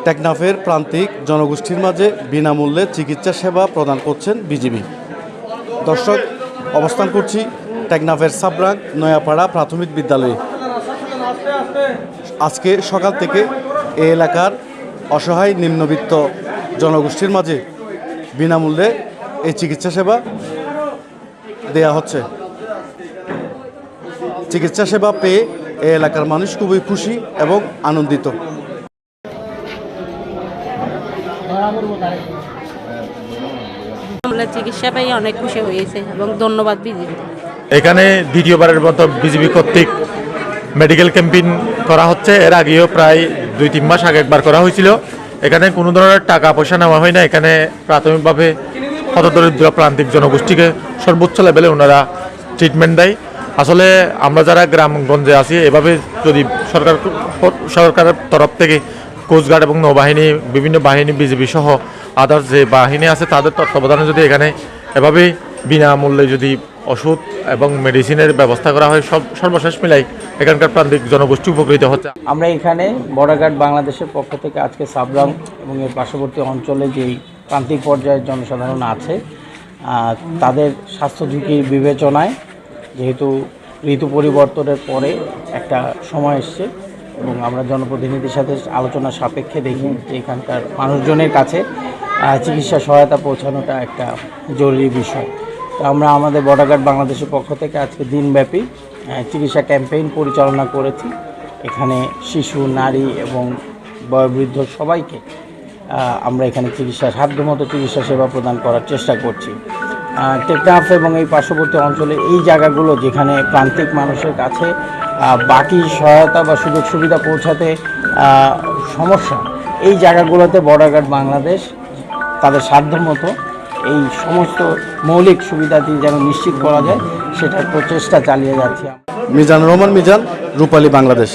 টেকনাফের প্রান্তিক জনগোষ্ঠীর মাঝে বিনামূল্যে চিকিৎসা সেবা প্রদান করছেন বিজিবি। দর্শক, অবস্থান করছি টেকনাফের সাবরাং নয়াপাড়া প্রাথমিক বিদ্যালয়ে। আজকে সকাল থেকে এই এলাকার অসহায় নিম্নবিত্ত জনগোষ্ঠীর মাঝে বিনামূল্যে এই চিকিৎসা সেবা দেয়া হচ্ছে। চিকিৎসা সেবা পেয়ে এই এলাকার মানুষ খুবই খুশি এবং আনন্দিত। চিকিৎসা পেয়ে অনেক খুশি হয়েছে এবং ধন্যবাদ বিজিবি। এখানে দ্বিতীয়বারের মতো বিজিবি কর্তৃক মেডিকেল ক্যাম্পেইন করা হচ্ছে। এর আগেও প্রায় 2-3 মাস আগে একবার করা হয়েছিল। এখানে কোনো ধরনের টাকা পয়সা নেওয়া হয় না। এখানে প্রাথমিকভাবে হতদরিদ্র প্রান্তিক জনগোষ্ঠীকে সর্বোচ্চ লেভেলে ওনারা ট্রিটমেন্ট দেয়। আসলে আমরা যারা গ্রামগঞ্জে আছি, এভাবে যদি সরকারের তরফ থেকে কোস্টগার্ড এবং নৌবাহিনী, বিভিন্ন বাহিনী, বিজিবি সহ আদার্স যে বাহিনী আছে তাদের তত্ত্বাবধানে যদি এখানে এভাবে বিনামূল্যে যদি ওষুধ এবং মেডিসিনের ব্যবস্থা করা হয়, সর্বশেষ মিলাই এখানকার প্রান্তিক জনগোষ্ঠী উপকৃত হচ্ছে। আমরা এখানে বর্ডার গার্ড বাংলাদেশের পক্ষ থেকে আজকে সাবরাং এবং এর পার্শ্ববর্তী অঞ্চলে যেই প্রান্তিক পর্যায়ের জনসাধারণ আছে তাদের স্বাস্থ্য ঝুঁকির বিবেচনায়, যেহেতু ঋতু পরিবর্তনের পরে একটা সময় এসছে এবং আমরা জনপ্রতিনিধির সাথে আলোচনা সাপেক্ষে দেখি যে এখানকার মানুষজনের কাছে চিকিৎসা সহায়তা পৌঁছানোটা একটা জরুরি বিষয়। তো আমরা আমাদের বর্ডার গার্ড বাংলাদেশের পক্ষ থেকে আজকে দিনব্যাপী চিকিৎসা ক্যাম্পেইন পরিচালনা করেছি। এখানে শিশু, নারী এবং বয়োবৃদ্ধ সবাইকে আমরা এখানে সাধ্যমতো চিকিৎসা সেবা প্রদান করার চেষ্টা করছি। টেকনাফ এবং এই পার্শ্ববর্তী অঞ্চলে এই জায়গাগুলো যেখানে প্রান্তিক মানুষের কাছে বাকি সহায়তা বা সুযোগ সুবিধা পৌঁছাতে সমস্যা, এই জায়গাগুলোতে বর্ডার গার্ড বাংলাদেশ তাদের সাধ্যমতো এই সমস্ত মৌলিক সুবিধাটি যেন নিশ্চিত করা যায় সেটার প্রচেষ্টা চালিয়ে যাচ্ছে। মিজানুর রহমান মিজান, রূপালী, বাংলাদেশ।